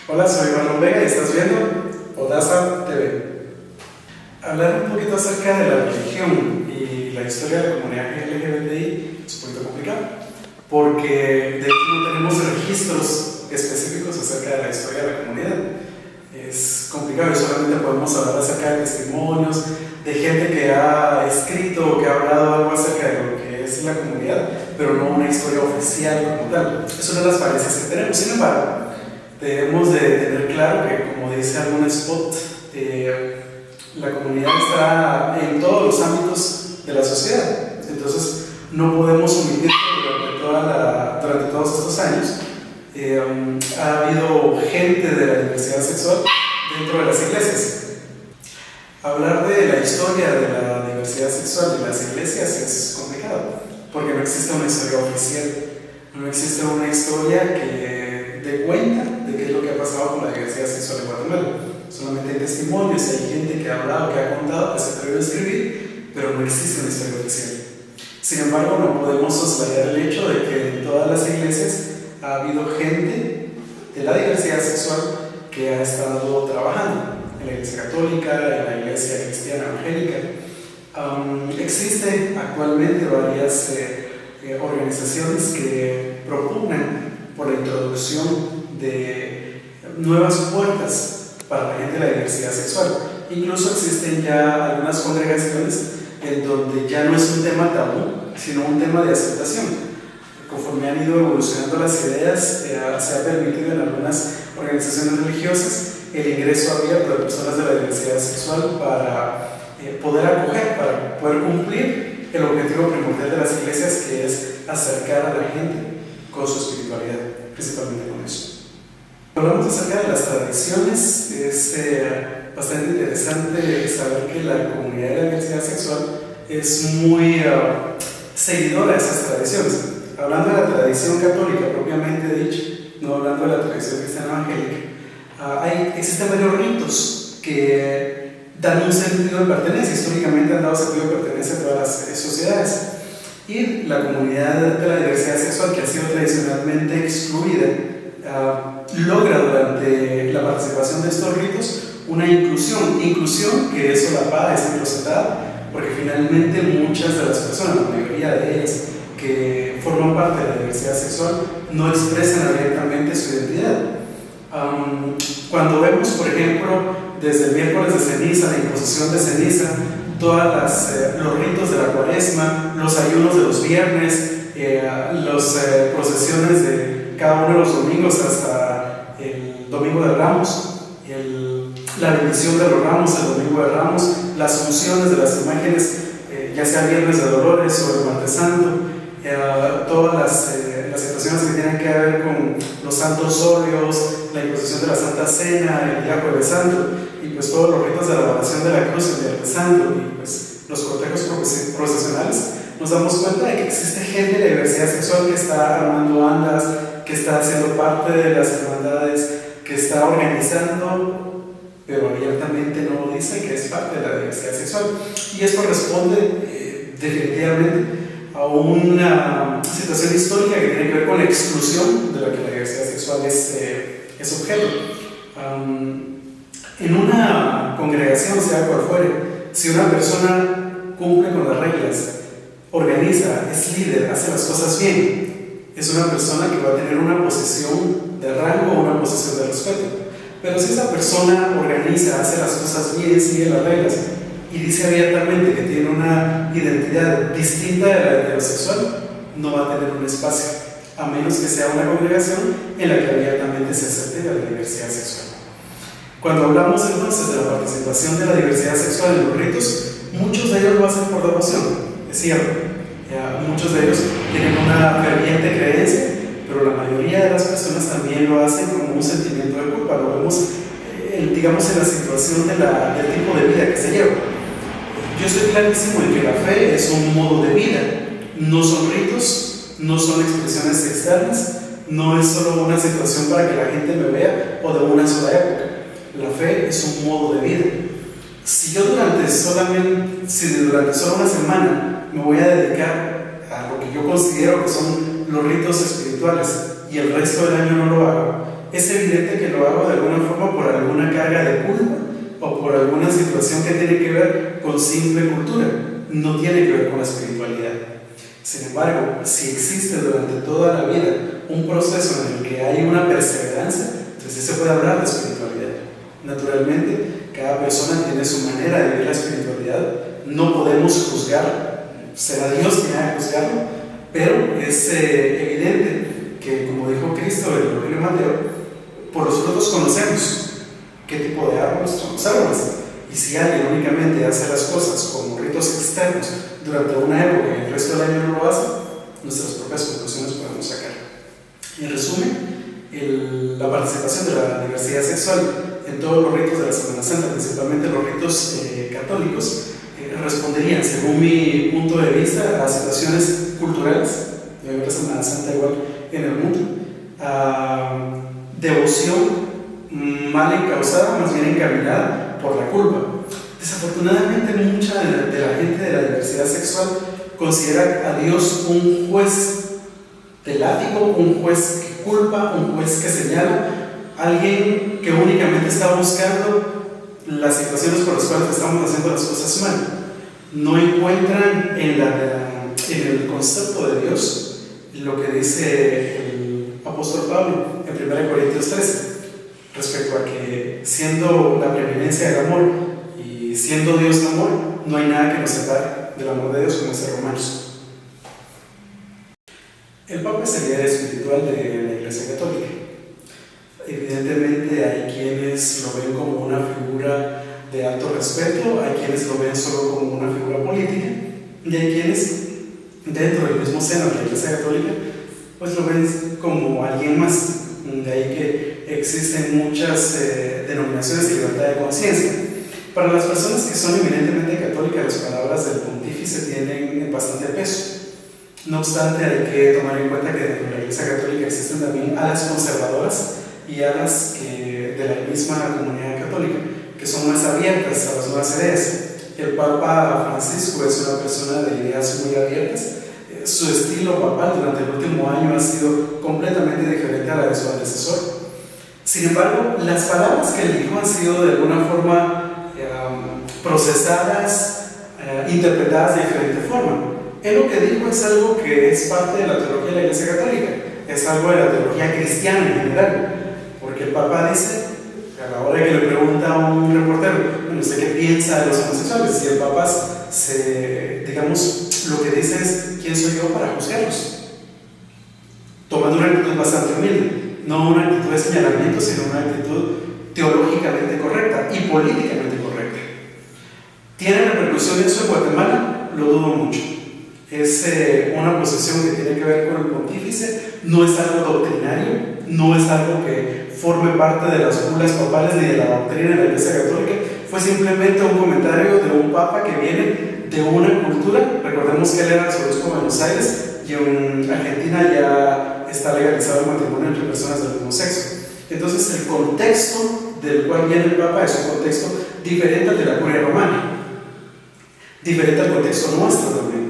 Hola, soy Marlon Vega y estás viendo Odasa TV. Hablar un poquito acerca de la religión y la historia de la comunidad LGBTI es un poquito complicado, porque de hecho no tenemos registros específicos acerca de la historia de la comunidad. Es complicado y solamente podemos hablar acerca de testimonios, de gente que ha escrito o que ha hablado algo acerca de lo que es la comunidad, pero no una historia oficial como tal. Es una de las falencias que tenemos. Sin embargo, debemos de tener claro que, como dice algún spot, la comunidad está en todos los ámbitos de la sociedad. Entonces, no podemos omitir que durante todos estos años ha habido gente de la diversidad sexual dentro de las iglesias. Hablar de la historia de la diversidad sexual de las iglesias es complicado, porque no existe una historia oficial, no existe una historia que dé cuenta de qué es lo que ha pasado con la diversidad sexual en Guatemala. Solamente hay testimonios, hay gente que ha hablado, que ha contado, que se atrevió a escribir, pero no existe una historia oficial. Sin embargo, no podemos soslayar el hecho de que en todas las iglesias ha habido gente de la diversidad sexual que ha estado trabajando en la iglesia católica, en la iglesia cristiana evangélica. Existen actualmente varias organizaciones que propugnan por la introducción de nuevas puertas para la gente de la diversidad sexual. Incluso existen ya algunas congregaciones en donde ya no es un tema tabú, sino un tema de aceptación. Conforme han ido evolucionando las ideas, se ha permitido en algunas organizaciones religiosas el ingreso abierto de personas de la diversidad sexual para poder acoger, para poder cumplir el objetivo primordial de las iglesias, que es acercar a la gente con su espiritualidad, principalmente con eso. Hablamos acerca de las tradiciones. Es bastante interesante saber que la comunidad de la diversidad sexual es muy seguidora de esas tradiciones. Hablando de la tradición católica propiamente dicha, no hablando de la tradición cristiana evangélica, existen varios ritos que dan un sentido de pertenencia. Históricamente han dado sentido de pertenencia a todas las sociedades. Y la comunidad de la diversidad sexual, que ha sido tradicionalmente excluida, logra durante la participación de estos ritos una inclusión que es solapada, es representada, porque finalmente muchas de las personas, la mayoría de ellas que forman parte de la diversidad sexual, no expresan abiertamente su identidad. Cuando vemos, por ejemplo, desde el miércoles de ceniza, la imposición de ceniza, todos los ritos de la cuaresma, los ayunos de los viernes, las procesiones de cada uno de los domingos hasta el domingo de Ramos, la bendición de los ramos, el domingo de Ramos, las unciones de las imágenes, ya sea Viernes de Dolores o el Martes Santo, todas las situaciones que tienen que ver con los santos óleos, la imposición de la Santa Cena, el día Jueves Santo, y pues todos los ritos de la adoración de la cruz, el Viernes Santo, y pues los cortejos procesionales, nos damos cuenta de que existe gente de diversidad sexual que está armando andas, que está haciendo parte de las hermandades, que está organizando, pero abiertamente no lo dice que es parte de la diversidad sexual. Y esto responde definitivamente a una situación histórica que tiene que ver con la exclusión de la que la diversidad sexual es objeto. En una congregación, sea cual fuere, si una persona cumple con las reglas, organiza, es líder, hace las cosas bien, es una persona que va a tener una posición de rango, una posición de respeto. Pero si esa persona organiza, hace las cosas bien, sigue las reglas y dice abiertamente que tiene una identidad distinta de la heterosexual, no va a tener un espacio, a menos que sea una congregación en la que abiertamente se acepte la diversidad sexual. Cuando hablamos entonces de la participación de la diversidad sexual en los ritos, muchos de ellos lo hacen por devoción, es cierto. Muchos de ellos tienen una ferviente creencia, pero la mayoría de las personas también lo hacen como un sentimiento de culpa. Lo vemos, digamos, en la situación del tipo de vida que se lleva. Yo estoy clarísimo en que la fe es un modo de vida, no son ritos, no son expresiones externas, no es solo una situación para que la gente me vea o de una sola época. La fe es un modo de vida. Si durante solo una semana me voy a dedicar a lo que yo considero que son los ritos espirituales y el resto del año no lo hago, es evidente que lo hago de alguna forma por alguna carga de culpa o por alguna situación que tiene que ver con simple cultura, no tiene que ver con la espiritualidad. Sin embargo, si existe durante toda la vida un proceso en el que hay una perseverancia, entonces se puede hablar de espiritualidad. Naturalmente, cada persona tiene su manera de vivir la espiritualidad, no podemos juzgar, será Dios quien haga juzgarlo, pero es evidente que, como dijo Cristo en el Evangelio de Mateo, por los frutos conocemos qué tipo de árboles son los árboles. Y si alguien únicamente hace las cosas como ritos externos durante una época y el resto del año no lo hace, nuestras propias conclusiones podemos sacar. En resumen, la participación de la diversidad sexual en todos los ritos de la Semana Santa, principalmente los ritos católicos, responderían, según mi punto de vista, a situaciones culturales, de ver la Semana Santa igual en el mundo, a devoción mal encausada, más bien encaminada por la culpa. Desafortunadamente, mucha de la gente de la diversidad sexual considera a Dios un juez de látigo, un juez que culpa, un juez que señala, alguien que únicamente está buscando las situaciones por las cuales estamos haciendo las cosas mal. No encuentran en el concepto de Dios lo que dice el apóstol Pablo en 1 Corintios 13, respecto a que siendo la preeminencia del amor y siendo Dios amor, no hay nada que nos separe del amor de Dios, como dice Romanos. El Papa es el líder espiritual de la Iglesia Católica. Evidentemente hay quienes lo ven como una figura de alto respeto, hay quienes lo ven solo como una figura política, y hay quienes dentro del mismo seno de la Iglesia Católica pues lo ven como alguien más. De ahí que existen muchas denominaciones de libertad de conciencia. Para las personas que son eminentemente católicas, las palabras del pontífice tienen bastante peso. No obstante, hay que tomar en cuenta que dentro de la Iglesia Católica existen también alas conservadoras y alas de la misma comunidad católica, que son más abiertas a las nuevas ideas. El Papa Francisco es una persona de ideas muy abiertas. Su estilo papal durante el último año ha sido completamente diferente a la de su antecesor. Sin embargo, las palabras que él dijo han sido de alguna forma procesadas, interpretadas de diferente forma. Él lo que dijo es algo que es parte de la teología de la Iglesia Católica, es algo de la teología cristiana en general, porque el Papa dice, a la hora que le pregunta a un reportero, bueno, ¿usted qué piensa de los homosexuales? Y el Papa lo que dice es, ¿quién soy yo para juzgarlos? Tomando una actitud bastante humilde, no una actitud de señalamiento, sino una actitud teológicamente correcta y políticamente correcta. ¿Tiene repercusión eso en Guatemala? Lo dudo mucho. Es una posición que tiene que ver con el pontífice, no es algo doctrinario, no es algo que forme parte de las bulas papales ni de la doctrina de la Iglesia Católica, fue simplemente un comentario de un papa que viene de una cultura. Recordemos que él era arzobispo de Buenos Aires y en Argentina ya está legalizado el matrimonio entre personas del mismo sexo. Entonces el contexto del cual viene el Papa es un contexto diferente al de la Curia Romana, diferente al contexto nuestro también.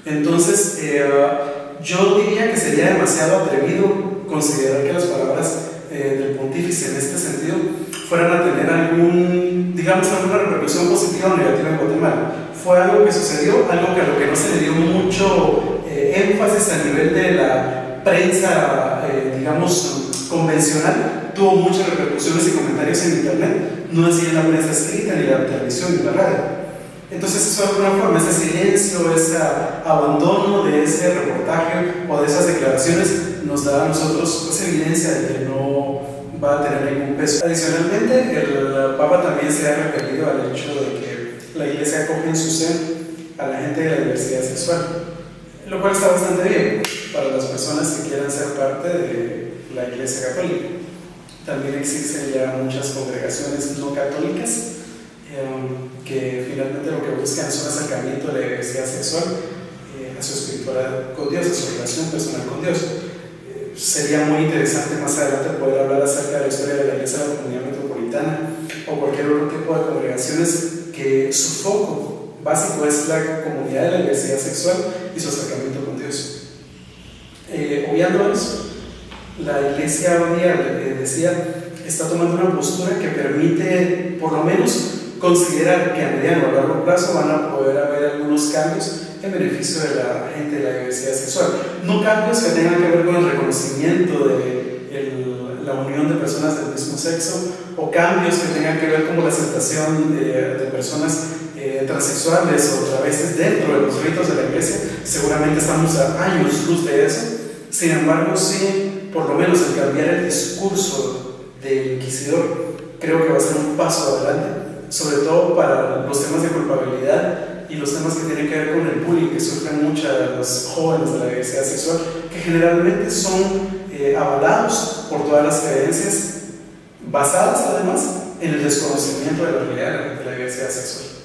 Entonces yo diría que sería demasiado atrevido considerar que las palabras del pontífice en este sentido fueran a tener alguna repercusión positiva o negativa en Guatemala. Fue algo que sucedió, algo que a lo que no se le dio mucho énfasis a nivel de la prensa, convencional, tuvo muchas repercusiones y comentarios en internet, no así en la prensa escrita, ni la televisión, ni la radio. Entonces eso de alguna forma, ese silencio, ese abandono de ese reportaje o de esas declaraciones nos da a nosotros evidencia de que no va a tener ningún peso. Adicionalmente, el Papa también se ha referido al hecho de que la Iglesia acoge en su seno a la gente de la diversidad sexual, lo cual está bastante bien para las personas que quieran ser parte de la Iglesia Católica. También existen ya muchas congregaciones no católicas que finalmente lo que buscan es un acercamiento de la diversidad sexual a su espiritualidad con Dios, a su relación personal con Dios. Sería muy interesante más adelante poder hablar acerca de la historia de la Iglesia de la Comunidad Metropolitana o cualquier otro tipo de congregaciones que su foco básico es la comunidad de la diversidad sexual y su acercamiento con Dios. Obviando eso, la Iglesia iglesia hoy día, decía, está tomando una postura que permite, por lo menos, considerar que a mediano o largo plazo van a poder haber algunos cambios en beneficio de la gente de la diversidad sexual. No cambios que tengan que ver con el reconocimiento de la unión de personas del mismo sexo, o cambios que tengan que ver con la aceptación de personas transexuales o travestis dentro de los ritos de la iglesia. Seguramente estamos a años luz de eso. Sin embargo, sí, por lo menos el cambiar el discurso del inquisidor creo que va a ser un paso adelante, sobre todo para los temas de culpabilidad y los temas que tienen que ver con el bullying que sufren muchas los jóvenes de la diversidad sexual, que generalmente son avalados por todas las creencias basadas además en el desconocimiento de la realidad de la diversidad sexual.